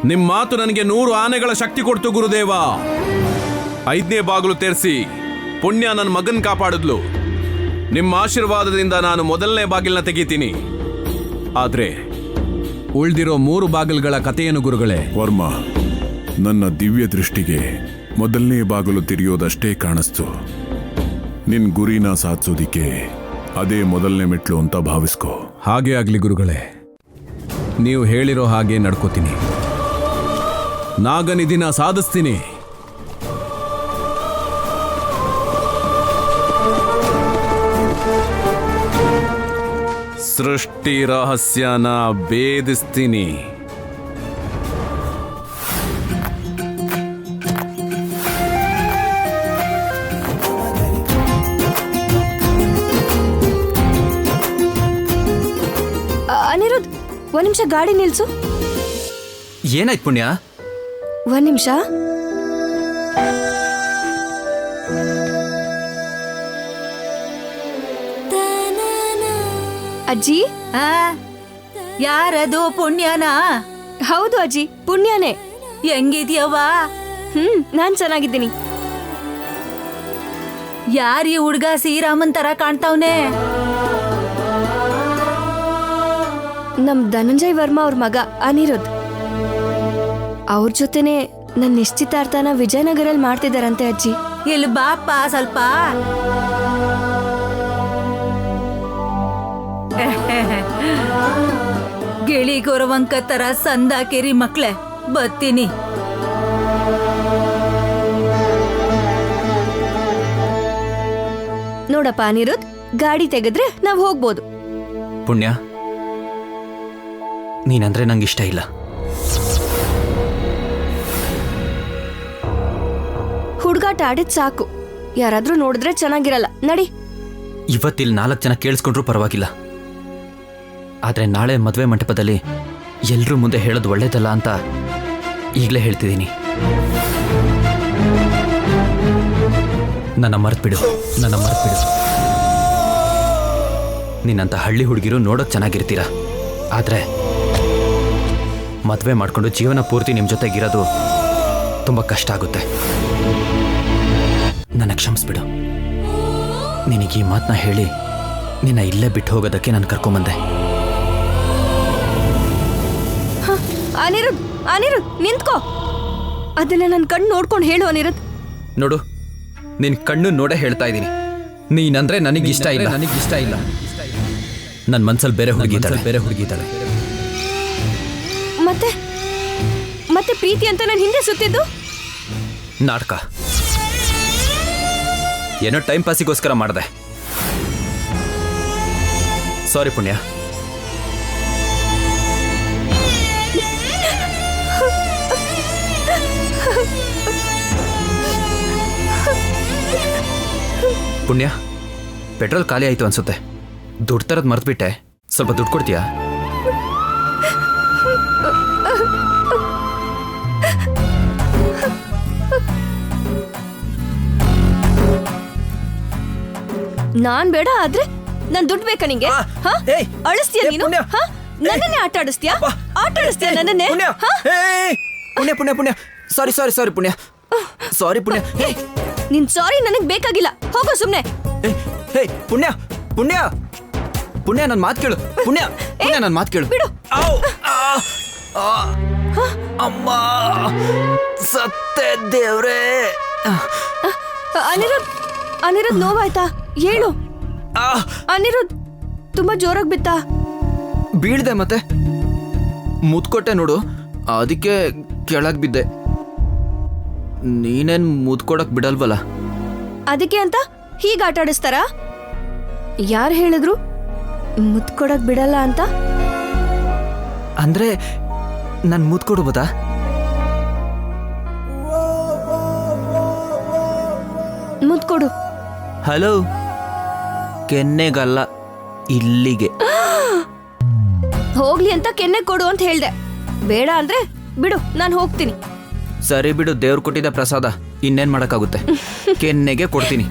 ನಿಮ್ ಮಾತು ನನಗೆ 100 ಆನೆಗಳ ಶಕ್ತಿ ಕೊಡ್ತು ಗುರುದೇವ. 5ನೇ ಬಾಗಿಲು ತೆರೆಸಿ ಪುಣ್ಯ ನನ್ನ ಮಗನ್ ಕಾಪಾಡಿದ್ಲು. ನಿಮ್ಮ ಆಶೀರ್ವಾದದಿಂದ ನಾನು ಮೊದಲನೇ ಬಾಗಿಲನ್ನ ತೆಗಿತೀನಿ. ಆದ್ರೆ ಉಳ್ದಿರೋ 3 ಬಾಗಿಲುಗಳ ಕಥೆಯನ್ನು ಗುರುಗಳೇ? ವರ್ಮ, ನನ್ನ ದಿವ್ಯ ದೃಷ್ಟಿಗೆ ಮೊದಲನೇ ಬಾಗಿಲು ತೆರೆಯೋದಷ್ಟೇ ಕಾಣಿಸ್ತು. ನಿನ್ ಗುರಿನ ಸಾಧಿಸೋದಿಕ್ಕೆ ಅದೇ ಮೊದಲನೇ ಮೆಟ್ಲು ಅಂತ ಭಾವಿಸ್ಕೋ. ಹಾಗೇ ಆಗ್ಲಿ ಗುರುಗಳೇ, ನೀವು ಹೇಳಿರೋ ಹಾಗೆ ನಡ್ಕೋತೀನಿ. ನಾಗನಿಧಿನ ಸಾಧಿಸ್ತೀನಿ. ಸೃಷ್ಟಿ ರಹಸ್ಯನ ಭೇದಿಸ್ತೀನಿ. ಅನಿರುದ್ಧ್, ಒಂದ್ ನಿಮಿಷ ಗಾಡಿ ನಿಲ್ಸು. ಏನಾಯ್ತು ಪುಣ್ಯ? ಒಂದ್ ನಿಮಿಷ. ಅಜ್ಜಿ. ಯಾರದು? ಪುಣ್ಯನಾ? ಹೌದು ಅಜ್ಜಿ, ಪುಣ್ಯನೇ. ಹೆಂಗಿದ್ಯವ್ವ? ನಾನ್ ಚೆನ್ನಾಗಿದ್ದೀನಿ. ಯಾರೀ ಹುಡ್ಗ ಶ್ರೀರಾಮನ್ ತರ ಕಾಣ್ತಾವ್ನೆ? ನಮ್ ಧನಂಜಯ್ ವರ್ಮಾ ಅವ್ರ ಮಗ ಅನಿರುದ್ಧ್. ಅವ್ರ ಜೊತೆನೆ ನನ್ನ ನಿಶ್ಚಿತಾರ್ಥನ ವಿಜಯನಗರಲ್ಲಿ ಮಾಡ್ತಿದಾರಂತೆ ಅಜ್ಜಿ. ಇಲ್ಲಿ ಬಾಪ ಸ್ವಲ್ಪ. ಗಿಳಿ ಗೊರವಂಕ ತರ ಸಂದಾಕೇರಿ ಮಕ್ಳೆ, ಬತ್ತೀನಿ. ನೋಡಪ್ಪ ಅನಿರುದ್ಧ್, ಗಾಡಿ ತೆಗೆದ್ರೆ ನಾವ್ ಹೋಗ್ಬೋದು. ಪುಣ್ಯ, ನೀನಂದ್ರೆ ನಂಗೆ ಇಷ್ಟ ಇಲ್ಲ. ಹುಡುಗಾಟ ಆಡಿದ್ ಸಾಕು. ಯಾರಾದ್ರೂ ನೋಡಿದ್ರೆ ಚೆನ್ನಾಗಿರಲ್ಲ. ನಡಿ. ಇವತ್ತಿಲ್ಲಿ 4 ಜನ ಕೇಳಿಸ್ಕೊಂಡ್ರೂ ಪರವಾಗಿಲ್ಲ, ಆದ್ರೆ ನಾಳೆ ಮದುವೆ ಮಂಟಪದಲ್ಲಿ ಎಲ್ರೂ ಮುಂದೆ ಹೇಳೋದು ಒಳ್ಳೇದಲ್ಲ ಅಂತ ಈಗಲೇ ಹೇಳ್ತಿದ್ದೀನಿ. ನನ್ನ ಮರ್ತ್ಬಿಡು. ನಿನ್ನಂತ ಹಳ್ಳಿ ಹುಡುಗಿರು ನೋಡೋಕ್ ಚೆನ್ನಾಗಿರ್ತೀರ, ಆದ್ರೆ ಮದುವೆ ಮಾಡ್ಕೊಂಡು ಜೀವನ ಪೂರ್ತಿ ನಿಮ್ಮ ಜೊತೆಗಿರೋದು ತುಂಬ ಕಷ್ಟ ಆಗುತ್ತೆ. ನನ್ನ ಕ್ಷಮಿಸ್ಬಿಡು. ನಿನಗೆ ಈ ಮಾತನ್ನ ಹೇಳಿ ನಿನ್ನ ಇಲ್ಲೇ ಬಿಟ್ಟು ಹೋಗೋದಕ್ಕೆ ನಾನು ಕರ್ಕೊಂಬಂದೆ. ಅನಿರುದ್ಧ್, ನಿಂತ್ಕೋ. ಅದನ್ನ ನನ್ನ ಕಣ್ಣು ನೋಡ್ಕೊಂಡು ಹೇಳು ಅನಿರುದ್ಧ್. ನೋಡು, ನಿನ್ ಕಣ್ಣು ನೋಡೇ ಹೇಳ್ತಾ ಇದ್ದೀನಿ, ನೀನಂದ್ರೆ ನನಗಿಷ್ಟ ಇಲ್ಲ. ನನ್ನ ಮನ್ಸಲ್ಲಿ ಬೇರೆ ಹುಡುಗಿದ್ದಾಳೆ. ಮತ್ತೆ ಪ್ರೀತಿ ಅಂತ ನಾನು ಹಿಂದೆ ಸುತ್ತಿದ್ದು ನಾಟಕ. ಏನೋ ಟೈಮ್ ಪಾಸಿಗೋಸ್ಕರ ಮಾಡಿದೆ. ಸಾರಿ ಪುಣ್ಯ. ಪುಣ್ಯ, ಪೆಟ್ರೋಲ್ ಖಾಲಿ ಆಯ್ತು ಅನ್ಸುತ್ತೆ. ದುಡ್ಡು ತರದ್ ಮರ್ತ್ಬಿಟ್ಟೆ. ಸ್ವಲ್ಪ ದುಡ್ಡು ಕೊಡ್ತೀಯಾ? ನಾನ್ ಬೇಡ, ಆದ್ರೆ ನನ್ ದುಡ್ಡು ಬೇಕಾ ನಿಂಗೆ? ಅಳಿಸ್ತೀಯ ನೀನು? ನನ್ನನ್ನೇ ಆಟ ಆಡಿಸ್ತೀಯ ನನ್ನನ್ನೇ? ಪುಣ್ಯ ಸಾರಿ ಪುಣ್ಯ. ಸಾರಿ ಪುಣ್ಯ. ನಿನ್ ಸಾರಿ ನನಗ್ ಬೇಕಾಗಿಲ್ಲ, ಹೋಗೋ ಸುಮ್ನೆ. ಪುಣ್ಯ ನನ್ ಮಾತು ಕೇಳು. ಪುಣ್ಯ ನನ್ ಮಾತು ಕೇಳು. ಬಿಡು. ಅಮ್ಮ, ಸತ್ತೆ ದೇವ್ರೇ. ಅನಿರುದ್ಧ್, ನೋವಾಯ್ತಾ? ಹೇಳು ಅನಿರುದ್ಧ್. ತುಂಬಾ ಜೋರಾಗಿ ಬಿತ್ತಾ? ಬೀಳ್ದೆ, ಮತ್ತೆ ಮುದ್ಕೊಟ್ಟೆ ನೋಡು, ಅದಕ್ಕೆ ಕೆಳಗ್ ಬಿದ್ದೆ. ನೀನೇನ್ ಮುದ್ಕೊಡಕ್ ಬಿಡಲ್ವಲ್ಲ? ಅದಕ್ಕೆ ಅಂತ ಹೀಗ ಆಟ ಆಡಿಸ್ತಾರ? ಯಾರು ಹೇಳಿದ್ರು ಮುದ್ಕೊಡಕ್ ಬಿಡಲ್ಲ ಅಂತ? ಅಂದ್ರೆ ನನ್ ಮುದ್ಕೊಡ್ಬೋದಾ? ಮುದ್ಕೊಡು. ಹಲೋ, ಕೆನ್ನೆಗಲ್ಲ, ಇಲ್ಲಿಗೆ. ಹೋಗ್ಲಿ ಅಂತ ಕೆನ್ನೆ ಕೊಡು ಅಂತ ಹೇಳ್ದೆ. ಬೇಡ ಅಂದ್ರೆ ಬಿಡು, ನಾನು ಹೋಗ್ತೀನಿ. ಸರಿ ಬಿಡು, ದೇವ್ರು ಕೊಟ್ಟಿದ್ದ ಪ್ರಸಾದ, ಇನ್ನೇನ್ ಮಾಡಕ್ಕಾಗುತ್ತೆ. ಕೆನ್ನೆಗೆ ಕೊಡ್ತೀನಿ.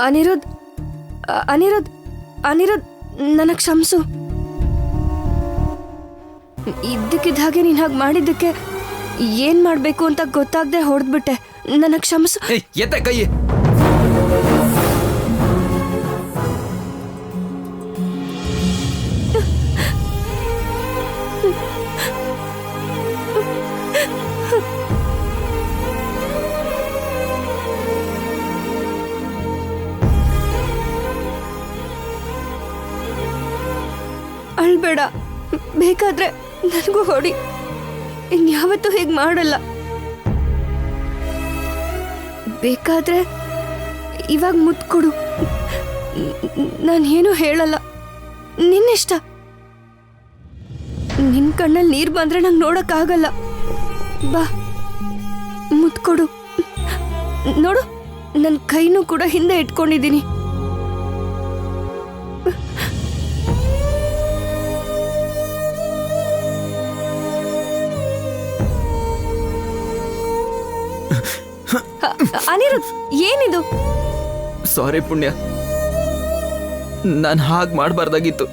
ಅನಿರುದ್ಧ್ ಅನಿರುದ್ಧ್ ಅನಿರುದ್ಧ್ ನನ್ನ ಕ್ಷಮಿಸು. ಇದ್ದಕ್ಕಿದ್ದ ಹಾಗೆ ನೀನು ಹಾಗೆ ಮಾಡಿದ್ದಕ್ಕೆ ಏನ್ ಮಾಡ್ಬೇಕು ಅಂತ ಗೊತ್ತಾಗದೆ ಹೊಡೆದ್ಬಿಟ್ಟೆ. ನನ್ನ ಕ್ಷಮಿಸು. ಎತ್ತ ಕೈ. ಅಳ್ಬೇಡ, ಬೇಕಾದ್ರೆ ನನಗೂ ಹೊಡಿ, ಇನ್ಯಾವತ್ತೂ ಹೀಗೆ ಮಾಡಲ್ಲ. ಬೇಕಾದ್ರೆ ಇವಾಗ ಮುತ್ತು ಕೊಡು, ನಾನೇನು ಹೇಳಲ್ಲ, ನಿನ್ನಿಷ್ಟ. ನಿನ್ ಕಣ್ಣಲ್ಲಿ ನೀರು ಬಂದ್ರೆ ನಂಗೆ ನೋಡಕ್ಕಾಗಲ್ಲ. ಬಾ, ಮುತ್ತು ಕೊಡು. ನೋಡು, ನನ್ನ ಕೈನೂ ಕೂಡ ಹಿಂದೆ ಇಟ್ಕೊಂಡಿದ್ದೀನಿ. ಅನಿರುದ್ಧ್, ಏನಿದು? ಸಾರಿ ಪುಣ್ಯ, ನಾನು ಹಾಗೆ ಮಾಡಬಾರ್ದಾಗಿತ್ತು.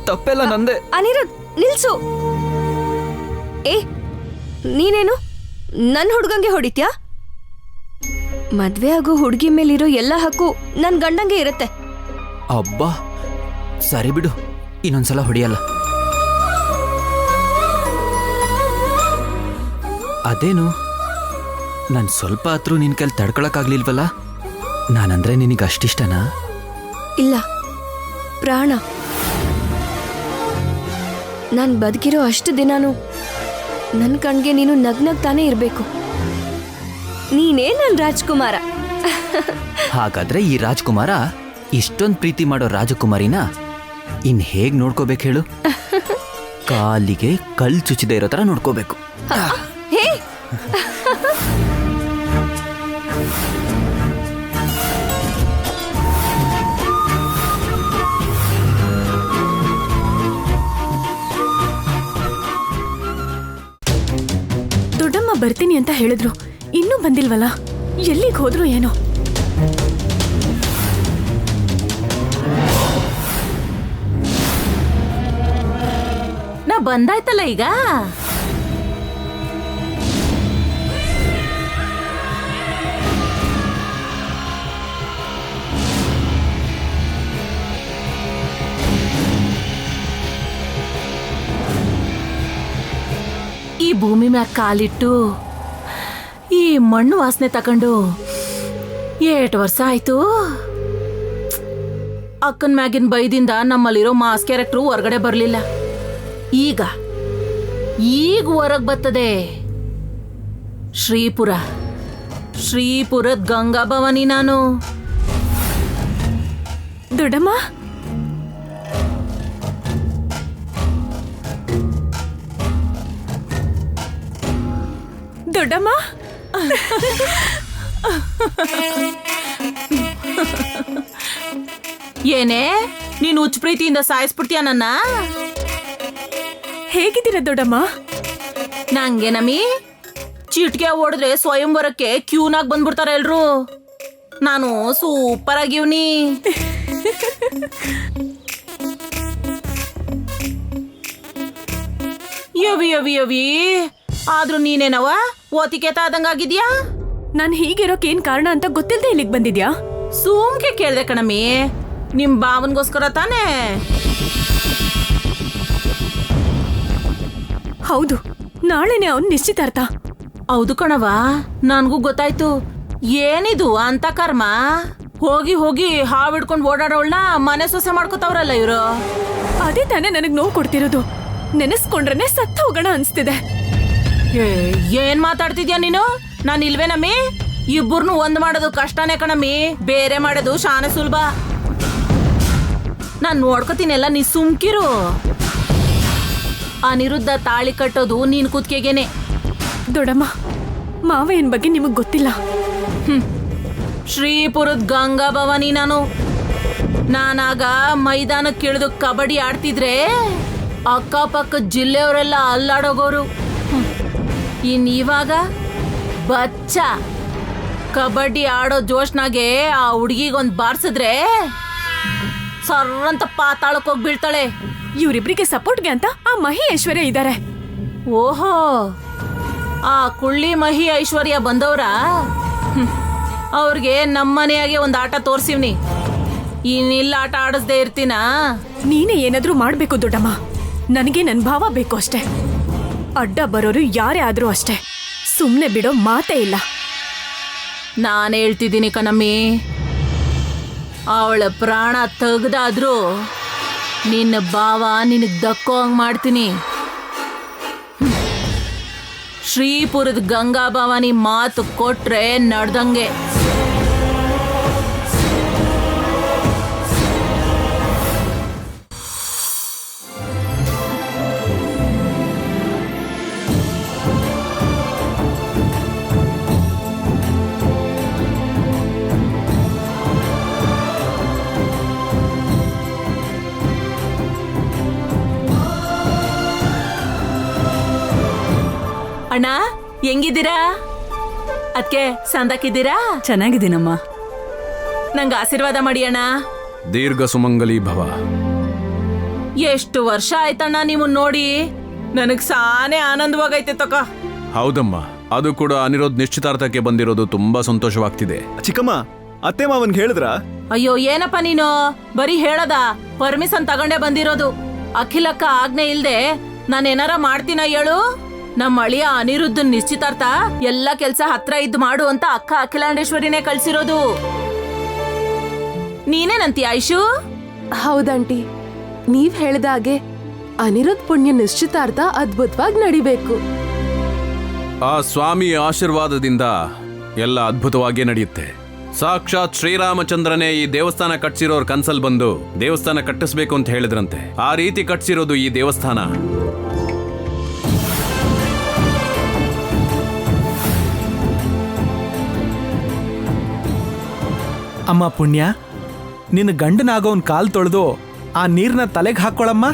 ತಪ್ಪೆಲ್ಲ ನಂದೆ. ಅನಿರುದ್ಧ್, ನಿಲ್ಸು. ನೀನೇನು ನನ್ನ ಹುಡುಗಂಗೆ ಹೊಡಿತ್ಯಾ? ಮದ್ವೆ ಆಗೋ ಹುಡುಗಿ ಮೇಲಿರೋ ಎಲ್ಲ ಹಕ್ಕು ನನ್ ಗಂಡಂಗೆ ಇರುತ್ತೆ. ಅಬ್ಬಾ, ಸರಿ ಬಿಡು, ಇನ್ನೊಂದ್ಸಲ ಹೊಡಿಯಲ್ಲ. ಅದೇನು, ನಾನು ಸ್ವಲ್ಪ ಹತ್ರ ನಿನ್ ಕೈಲಿ ತಡ್ಕೊಳಕ್ಕಾಗ್ಲಿಲ್ವಲ್ಲ? ನಾನಂದ್ರೆ ನಿನಗೆ ಅಷ್ಟಿಷ್ಟನಾ? ಇಲ್ಲ, ಪ್ರಾಣ. ನಾನು ಬದುಕಿರೋ ಅಷ್ಟು ದಿನಾನು ನನ್ನ ಕಣ್ಗೆ ನೀನು ನಗ್ನಗ್ತಾನೆ ಇರಬೇಕು. ನೀನೇ ನನ್ನ ರಾಜ್ಕುಮಾರ. ಹಾಗಾದ್ರೆ ಈ ರಾಜ್ಕುಮಾರ ಇಷ್ಟೊಂದು ಪ್ರೀತಿ ಮಾಡೋ ರಾಜಕುಮಾರಿನ ಇನ್ ಹೇಗ್ ನೋಡ್ಕೋಬೇಕು ಹೇಳು? ಕಾಲಿಗೆ ಕಲ್ ಚುಚ್ಚಿದೆ ಇರೋ ತರ ನೋಡ್ಕೋಬೇಕು. ಹೇ, ದೊಡ್ಡಮ್ಮ ಬರ್ತೀನಿ ಅಂತ ಹೇಳಿದ್ರು, ಇನ್ನೂ ಬಂದಿಲ್ವಲ್ಲ? ಎಲ್ಲಿಗೆ ಹೋದ್ರು ಏನೋ? ನಾ ಬಂದಾಯ್ತಲ್ಲ ಈಗ. ಈ ಭೂಮಿ ಮ್ಯಾಗ ಕಾಲಿಟ್ಟು ಈ ಮಣ್ಣು ವಾಸನೆ ತಕೊಂಡು 8 ವರ್ಷ ಆಯ್ತು. ಅಕ್ಕನ ಮ್ಯಾಗಿನ ಬೈದಿಂದ ನಮ್ಮಲ್ಲಿರೋ ಮಾಸ್ ಕ್ಯಾರೆಕ್ಟ್ರು ಹೊರಗಡೆ ಬರ್ಲಿಲ್ಲ. ಈಗ ಹೊರಗ್ ಬರ್ತದೆ. ಶ್ರೀಪುರದ ಗಂಗಾ ಭವಾನಿ ನಾನು. ದೊಡ್ಡಮ್ಮ, ದೊಡ್ಡಮ್ಮ, ಏನೇ ನೀನು ಹುಚ್ಚ ಪ್ರೀತಿಯಿಂದ ಸಾಯಿಸ್ಬಿಡ್ತೀಯ ನನ್ನ? ಹೇಗಿದ್ದೀರ ದೊಡ್ಡಮ್ಮ? ನಂಗೆ ನಮಿ ಚೀಟ್ಗೆ ಓಡಿದ್ರೆ ಸ್ವಯಂವರಕ್ಕೆ ಕ್ಯೂನಾಗ್ ಬಂದ್ಬಿಡ್ತಾರ ಎಲ್ರು. ನಾನು ಸೂಪರ್ ಆಗಿವ್ನಿ. ಯವಿ ಆದ್ರೂ ನೀನೇನವ ಓತಿಕೇತ ಆದಂಗಾಗಿದ್ಯಾ? ನಾನು ಹೀಗಿರೋಕೆ ಏನ್ ಕಾರಣ ಅಂತ ಗೊತ್ತಿಲ್ಲದೆ ಇಲ್ಲಿಗೆ ಬಂದಿದ್ಯಾ? ಸುಮ್ಕೆ ಕೇಳ್ದೆ ಕಣಮ್ಮಿ, ನಿಮ್ ಬಾವನ್ಗೋಸ್ಕರ ತಾನೇ? ಹೌದು, ನಾಳೆನೆ ಅವ್ನ್ ನಿಶ್ಚಿತಾರ್ಥ. ಹೌದು ಕಣವ, ನನ್ಗೂ ಗೊತ್ತಾಯ್ತು. ಏನಿದು ಅಂತ ಕರ್ಮ? ಹೋಗಿ ಹಾವಿಡ್ಕೊಂಡು ಓಡಾಡೋಳ್ನ ಮನೆ ಸೊಸೆ ಮಾಡ್ಕೋತಾವ್ರಲ್ಲ ಇವ್ರು. ಅದೇ ತಾನೇ ನನಗ್ ನೋವು ಕೊಡ್ತಿರೋದು. ನೆನೆಸ್ಕೊಂಡ್ರೆ ಸತ್ತ ಹೋಗೋಣ ಅನ್ಸ್ತಿದೆ. ಏನ್ ಮಾತಾಡ್ತಿದ್ಯಾ ನೀನು? ನಾನು ಇಲ್ವೇನಮ್ಮಿ? ಇಬ್ಬರನ್ನು ಒಂದ್ ಮಾಡೋದು ಕಷ್ಟನೇ ಕಣಮ್ಮಿ, ಬೇರೆ ಮಾಡೋದು ಶಾನೆ ಸುಲಭ. ನಾನ್ ನೋಡ್ಕೋತೀನೆಲ್ಲ, ನೀ ಸುಮ್ಕಿರು. ಅನಿರುದ್ಧ ತಾಳಿ ಕಟ್ಟೋದು ನೀನ್ ಕುತ್ತಿಗೆಗೇನೆ. ದೊಡ್ಡಮ್ಮ, ಮಾವಯ್ಯನ ಬಗ್ಗೆ ನಿಮಗ್ ಗೊತ್ತಿಲ್ಲ. ಶ್ರೀಪುರದ ಗಂಗಾ ಭವಾನಿ ನಾನು. ನಾನಾಗ ಮೈದಾನಕ್ಕೆ ಇಳಿದು ಕಬಡ್ಡಿ ಆಡ್ತಿದ್ರೆ ಅಕ್ಕಪಕ್ಕ ಜಿಲ್ಲೆಯವರೆಲ್ಲ ಅಲ್ಲಾಡೋಗೋರು. ಇವಾಗ ಬಚ್ಚ ಕಬಡ್ಡಿ ಆಡೋ ಜೋಶ್ನಾಗೆ ಆ ಹುಡುಗಿಗೊಂದ್ ಬಾರ್ಸಿದ್ರೆ ಸರ್ರಂತ ಪಾತಾಳಕ್ ಹೋಗಿ ಬೀಳ್ತಾಳೆ. ಇವ್ರಿಬ್ರಿಗೆ ಸಪೋರ್ಟ್ಗೆ ಅಂತ ಆ ಮಹಿ ಐಶ್ವರ್ಯ ಇದ್ದಾರೆ. ಓಹೋ, ಆ ಕುಳ್ಳಿ ಮಹಿ ಐಶ್ವರ್ಯ ಬಂದವ್ರ? ಅವ್ರಿಗೆ ನಮ್ಮನೆಯಾಗೆ ಒಂದ್ ಆಟ ತೋರ್ಸಿವ್ನಿ. ಇನ್ನಿಲ್ಲ ಆಟ ಆಡಿಸ್ದೇ ಇರ್ತೀನಾ? ನೀನೇ ಏನಾದ್ರೂ ಮಾಡ್ಬೇಕು ದೊಡ್ಡಮ್ಮ. ನನಗೆ ನನ್ ಭಾವ ಬೇಕು ಅಷ್ಟೇ. ಅಡ್ಡ ಬರೋರು ಯಾರೇ ಆದ್ರೂ ಅಷ್ಟೇ, ಸುಮ್ನೆ ಬಿಡೋ ಮಾತೇ ಇಲ್ಲ. ನಾನು ಹೇಳ್ತಿದ್ದೀನಿ ಕಣಮ್ಮಿ, ಅವಳ ಪ್ರಾಣ ತೆಗ್ದಾದ್ರೂ ನಿನ್ನ ಭಾವ ನಿನಗ್ ದಕ್ಕೋ ಹಂಗ್ ಮಾಡ್ತೀನಿ. ಶ್ರೀಪುರದ ಗಂಗಾ ಭವಾನಿ ಮಾತು ಕೊಟ್ರೆ ನಡ್ದಂಗೆ. ಅಣ್ಣ ಹೆಂಗಿದ್ದೀರಾ? ಅದಕ್ಕೆ ಸಂದಾಕಿದ್ದೀರಾ? ಚೆನ್ನಾಗಿದ್ದೀನಮ್ಮ. ನಂಗೆ ಆಶೀರ್ವಾದ ಮಾಡಿ ಅಣ್ಣ. ದೀರ್ಘ ಸುಮಂಗಲಿ ಭವ. ಎಷ್ಟು ವರ್ಷ ಆಯ್ತಣ್ಣ ನಿಮ್ಮನ್ ನೋಡಿ, ನನಗ್ ಸಾನೆ ಆನಂದವಾಗೈತೆ ತಕ. ಹೌದಮ್ಮ, ಅದು ಕೂಡ ಅನಿರುದ್ಧ್ ನಿಶ್ಚಿತಾರ್ಥಕ್ಕೆ ಬಂದಿರೋದು ತುಂಬಾ ಸಂತೋಷವಾಗ್ತಿದೆ. ಚಿಕ್ಕಮ್ಮ, ಅತ್ತೆ ಮಾವನ್ಗೆ ಹೇಳಿದ್ರ? ಅಯ್ಯೋ ಏನಪ್ಪ ನೀನು ಬರೀ ಹೇಳದ? ಪರ್ಮಿಷನ್ ತಗೊಂಡೇ ಬಂದಿರೋದು. ಅಖಿಲಕ್ಕ ಆಜ್ಞೆ ಇಲ್ದೆ ನಾನೇನಾರ ಮಾಡ್ತೀನ ಹೇಳು? ನಮ್ಮ ಅಳಿಯ ಅನಿರುದ್ಧನ್ ನಿಶ್ಚಿತಾರ್ಥ ಎಲ್ಲ ಕೆಲ್ಸ ಹತ್ರ ಇದ್ದು ಮಾಡು ಅಂತ ಅಕ್ಕ ಅಖಿಲಾಂಡೇಶ್ವರಿನೇ ಕಳ್ಸಿರೋದು. ನೀನೇನಂತಿ ಆಯುಷು? ಹೌದಂಟಿ, ನೀವ್ ಹೇಳ್ದ ಹಾಗೆ ಅನಿರುದ್ಧ್ ಪುಣ್ಯ ನಿಶ್ಚಿತಾರ್ಥ ಅದ್ಭುತವಾಗಿ ನಡಿಬೇಕು. ಆ ಸ್ವಾಮಿ ಆಶೀರ್ವಾದದಿಂದ ಎಲ್ಲ ಅದ್ಭುತವಾಗಿ ನಡೆಯುತ್ತೆ. ಸಾಕ್ಷಾತ್ ಶ್ರೀರಾಮಚಂದ್ರನೇ ಈ ದೇವಸ್ಥಾನ ಕಟ್ಸಿರೋರ್ ಕನ್ಸಲ್ ಬಂದು ದೇವಸ್ಥಾನ ಕಟ್ಟಿಸ್ಬೇಕು ಅಂತ ಹೇಳಿದ್ರಂತೆ. ಆ ರೀತಿ ಕಟ್ಸಿರೋದು ಈ ದೇವಸ್ಥಾನ. ಅಮ್ಮ ಪುಣ್ಯ, ನಿನ್ನ ಗಂಡನಾಗೋನ್ ಕಾಲ್ ತೊಳೆದು ಆ ನೀರ್ನ ತಲೆಗೆ ಹಾಕೊಳ್ಳಮ್ಮ.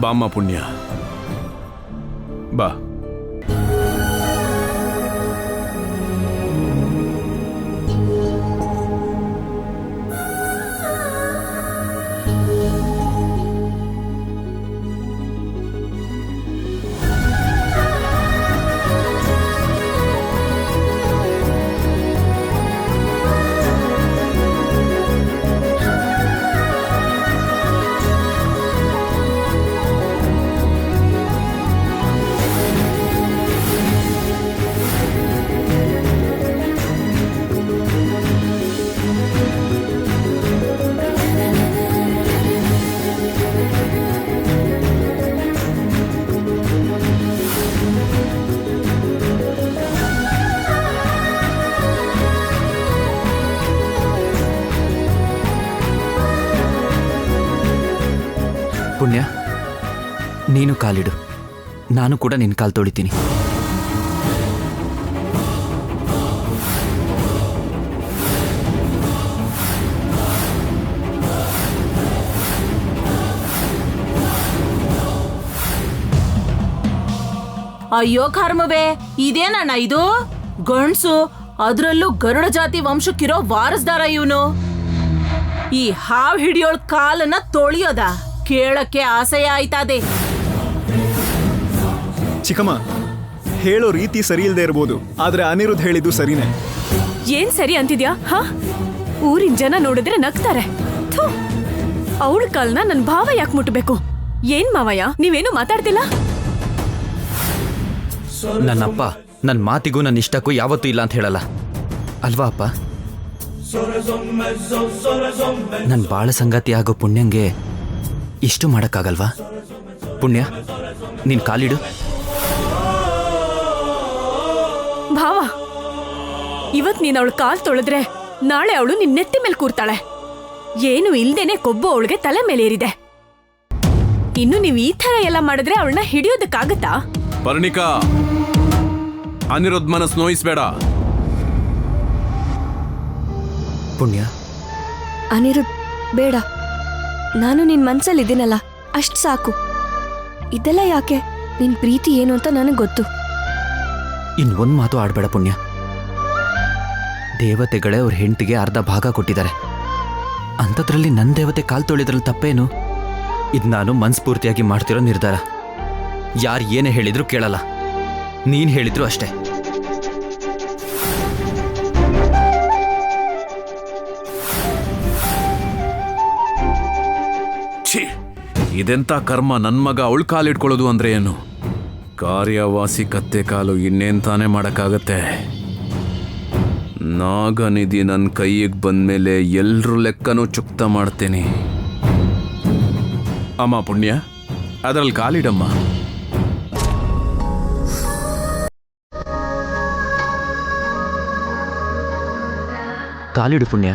ಬಾಮ್ಮ ಪುಣ್ಯ, ಬಾ. ಪುಣ್ಯ, ನೀನು ಕಾಲಿಡು, ನಾನು ಕೂಡ ನಿನ್ನ ಕಾಲು ತೊಳಿತೀನಿ. ಅಯ್ಯೋ ಕರ್ಮವೇ, ಇದೇನಣ್ಣ ಇದು? ಗಂಡ್ಸು, ಅದ್ರಲ್ಲೂ ಗರುಡ ಜಾತಿ ವಂಶಕ್ಕಿರೋ ವಾರಸ್ದಾರ ಇವನು. ಈ ಹಾವ್ ಹಿಡಿಯೋಳ್ ಕಾಲನ್ನ ತೊಳಿಯೋದ ಕೇಳಕ್ಕೆ ಆಸೆ ಆಯ್ತದೆ. ಚಿಕ್ಕಮ್ಮ, ಹೇಳೋ ರೀತಿ ಸರಿ ಇಲ್ದೇ ಇರ್ಬೋದು, ಆದ್ರೆ ಅನಿರುದ್ಧ್ ಹೇಳಿದ್ದು ಸರಿನೇ. ಏನ್ ಸರಿ ಅಂತಿದ್ಯಾ? ಹಾ, ಊರಿನ ಜನ ನೋಡಿದ್ರೆ ನಗ್ತಾರೆ. ಅವಳ ಕಾಲ್ನ ನನ್ ಭಾವ ಯಾಕೆ ಮುಟ್ಬೇಕು? ಏನ್ ಮಾವಯ್ಯ, ನೀವೇನು ಮಾತಾಡ್ತಿಲ್ಲ? ನನ್ನಪ್ಪ ನನ್ನ ಮಾತಿಗೂ ನನ್ನ ಇಷ್ಟಕ್ಕೂ ಯಾವತ್ತೂ ಇಲ್ಲ ಅಂತ ಹೇಳಲ್ಲ ಅಲ್ವಾ ಅಪ್ಪ? ನನ್ನ ಬಾಳ ಸಂಗಾತಿ ಆಗೋ ಪುಣ್ಯಂಗೆ ಇಷ್ಟು ಮಾಡಕ್ಕಾಗಲ್ವಾ? ಪುಣ್ಯ, ನೀನ್ ಕಾಲಿಡು. ಭಾವ, ಇವತ್ ನೀನ್ ಅವಳ ಕಾಲ್ ತೊಳೆದ್ರೆ ನಾಳೆ ಅವಳು ನಿನ್ ನೆತ್ತಿ ಮೇಲೆ ಕೂರ್ತಾಳೆ. ಏನು ಇಲ್ದೇನೆ ಕೊಬ್ಬು ಅವಳಿಗೆ ತಲೆ ಮೇಲೆ ಏರಿದೆ. ಇನ್ನು ನೀವ್ ಈ ತರ ಎಲ್ಲ ಮಾಡಿದ್ರೆ ಅವಳನ್ನ ಹಿಡಿಯೋದಕ್ಕಾಗತ್ತಾ? ಪರ್ಣಿಕಾ, ಅನಿರುದ್ಧ್ ಮನಸ್ಸು ನೋಯಿಸ್ಬೇಡ. ಪುಣ್ಯ, ಅನಿರುದ್ಧ್ ಬೇಡ, ನಾನು ನಿನ್ ಮನ್ಸಲ್ಲಿದ್ದೀನಲ್ಲ ಅಷ್ಟ್ ಸಾಕು. ಇದೆಲ್ಲ ಯಾಕೆ? ನಿನ್ ಪ್ರೀತಿ ಏನು ಅಂತ ನನಗೆ ಗೊತ್ತು. ಇನ್ ಒಂದ್ ಮಾತು ಆಡ್ಬೇಡ ಪುಣ್ಯ. ದೇವತೆಗಳೇ ಅವ್ರ ಹೆಂಡತಿಗೆ ಅರ್ಧ ಭಾಗ ಕೊಟ್ಟಿದ್ದಾರೆ. ಅಂಥದ್ರಲ್ಲಿ ನನ್ನ ದೇವತೆ ಕಾಲ್ ತೊಳಿದ್ರಲ್ಲಿ ತಪ್ಪೇನು? ಇದು ನಾನು ಮನಸ್ಫೂರ್ತಿಯಾಗಿ ಮಾಡ್ತಿರೋ ನಿರ್ಧಾರ. ಯಾರು ಏನೇ ಹೇಳಿದ್ರು ಕೇಳಲ್ಲ, ನೀನು ಹೇಳಿದ್ರು ಅಷ್ಟೇ. ಛೀ, ಇದೆಂತ ಕರ್ಮ. ನನ್ನ ಮಗ ಅವಳು ಕಾಲಿಟ್ಕೊಳ್ಳೋದು ಅಂದ್ರೆ ಏನು? ಕಾರ್ಯವಾಸಿ ಕತ್ತೆ ಕಾಲು, ಇನ್ನೇನ್ ತಾನೇ ಮಾಡಕ್ಕಾಗತ್ತೆ? ನಾಗನಿಧಿ ನನ್ನ ಕೈಗೆ ಬಂದ್ಮೇಲೆ ಎಲ್ರೂ ಲೆಕ್ಕನೂ ಚುಕ್ತ ಮಾಡ್ತೇನೆ. ಅಮ್ಮ ಪುಣ್ಯ, ಅದರಲ್ಲಿ ಕಾಲಿಡಮ್ಮ. ಕಾಲಿಡು ಪುಣ್ಯ.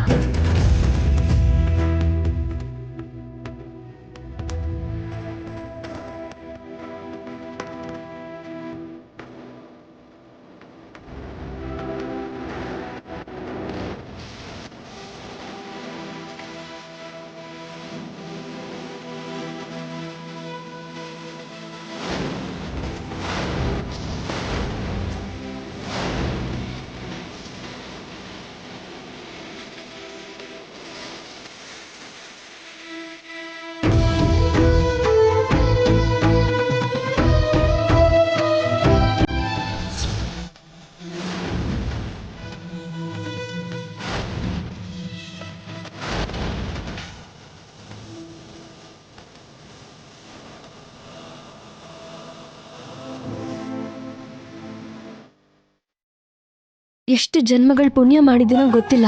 ಎಷ್ಟು ಜನ್ಮಗಳು ಪುಣ್ಯ ಮಾಡಿದ್ದೀನೋ ಗೊತ್ತಿಲ್ಲ,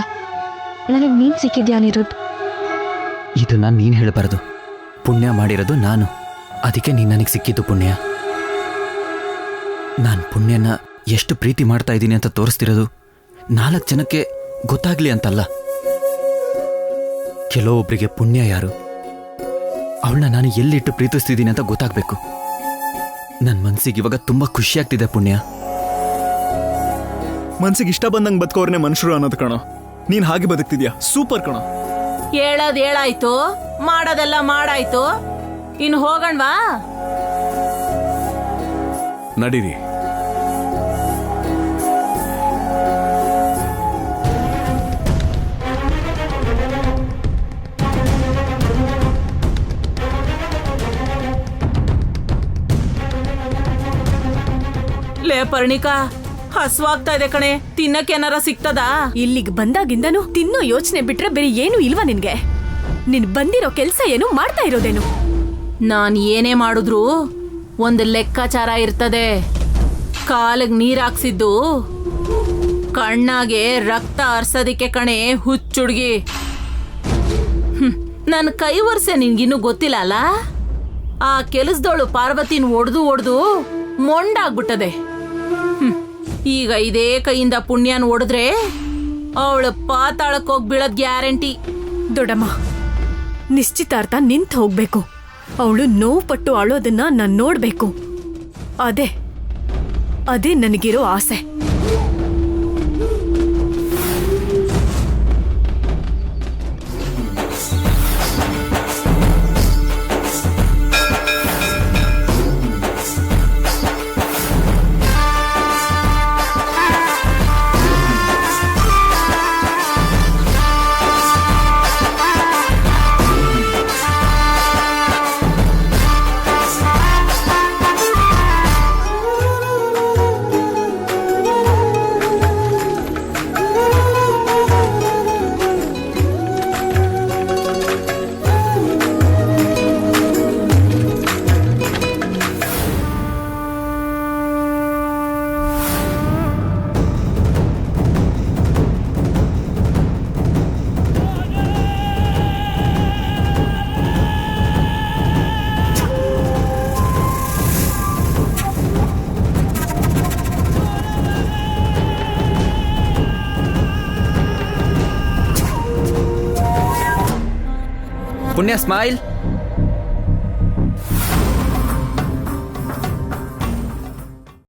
ನನಗೆ ನೀನು ಸಿಕ್ಕಿದ್ಯಾ ಅನಿರುದ್ಧ್. ಇದನ್ನ ನೀನು ಹೇಳಬಾರದು. ಪುಣ್ಯ ಮಾಡಿರೋದು ನಾನು, ಅದಕ್ಕೆ ನೀನು ನನಗೆ ಸಿಕ್ಕಿದ್ದು ಪುಣ್ಯ. ನಾನು ಪುಣ್ಯನ ಎಷ್ಟು ಪ್ರೀತಿ ಮಾಡ್ತಾ ಇದ್ದೀನಿ ಅಂತ ತೋರಿಸ್ತಿರೋದು 4 ಜನಕ್ಕೆ ಗೊತ್ತಾಗ್ಲಿ ಅಂತಲ್ಲ. ಕೆಲವೊಬ್ಬರಿಗೆ ಪುಣ್ಯ ಯಾರು, ಅವಳನ್ನ ನಾನು ಎಲ್ಲಿಟ್ಟು ಪ್ರೀತಿಸ್ತಿದ್ದೀನಿ ಅಂತ ಗೊತ್ತಾಗಬೇಕು. ನನ್ನ ಮನಸ್ಸಿಗೆ ಇವಾಗ ತುಂಬ ಖುಷಿಯಾಗ್ತಿದೆ ಪುಣ್ಯ. ಮನ್ಸಿಗೆ ಇಷ್ಟ ಬಂದಂಗೆ ಬದುಕೋರ್ನೆ ಮನುಷ್ಯರು ಅನ್ನೋದು ಕಣೋ. ನೀನ್ ಹಾಗೆ ಬದುಕ್ತಿದ್ಯಾ, ಸೂಪರ್ ಕಣೋ. ಹೇಳೋದ್ ಹೇಳಾಯ್ತು, ಮಾಡೋದೆಲ್ಲ ಮಾಡಾಯ್ತು, ಇನ್ನು ಹೋಗಣ್ವಾ? ನಡೀರಿ. ಲೇ ಪರ್ಣಿಕಾ, ಹಸ್ವಾಗ್ತಾ ಇದೆ ಕಣೆ, ತಿನ್ನಕ್ಕೇನಾರ ಸಿಗ್ತದಾ? ಇಲ್ಲಿಗೆ ಬಂದಾಗಿಂದನು ತಿನ್ನೋ ಯೋಚನೆ ಬಿಟ್ರೆ ಬೇರೆ ಏನು ಇಲ್ವಾ ನಿನ್ಗೆ? ನೀನ್ ಬಂದಿರೋ ಕೆಲ್ಸ ಏನು, ಮಾಡ್ತಾ ಇರೋದೇನು? ನಾನ್ ಏನೇ ಮಾಡಿದ್ರು ಒಂದು ಲೆಕ್ಕಾಚಾರ ಇರ್ತದೆ. ಕಾಲಿಗೆ ನೀರ್ ಹಾಕ್ಸಿದ್ದು ಕಣ್ಣಾಗೆ ರಕ್ತ ಹರ್ಸೋದಿಕ್ಕೆ ಕಣೆ, ಹುಚ್ಚುಡ್ಗಿ. ನನ್ನ ಕೈ ವರ್ಷ ನಿನ್ಗಿನ್ನೂ ಗೊತ್ತಿಲ್ಲ ಅಲ್ಲ? ಆ ಕೆಲಸದವಳು ಪಾರ್ವತಿನ ಒಡ್ದು ಮೊಂಡಾಗ್ಬಿಟ್ಟದೆ. ಈಗ ಇದೇ ಕೈಯಿಂದ ಪುಣ್ಯನ ಹೊಡೆದ್ರೆ ಅವಳು ಪಾತಾಳಕ್ಕೆ ಹೋಗಿ ಬೀಳೋದ್ ಗ್ಯಾರಂಟಿ. ದೊಡ್ಡಮ್ಮ, ನಿಶ್ಚಿತಾರ್ಥ ನಿಂತು ಹೋಗ್ಬೇಕು. ಅವಳು ನೋವು ಪಟ್ಟು ಅಳೋದನ್ನ ನಾನು ನೋಡ್ಬೇಕು. ಅದೇ ನನಗಿರೋ ಆಸೆ. ಪುಣ್ಯ ಸ್ಮೈಲ್.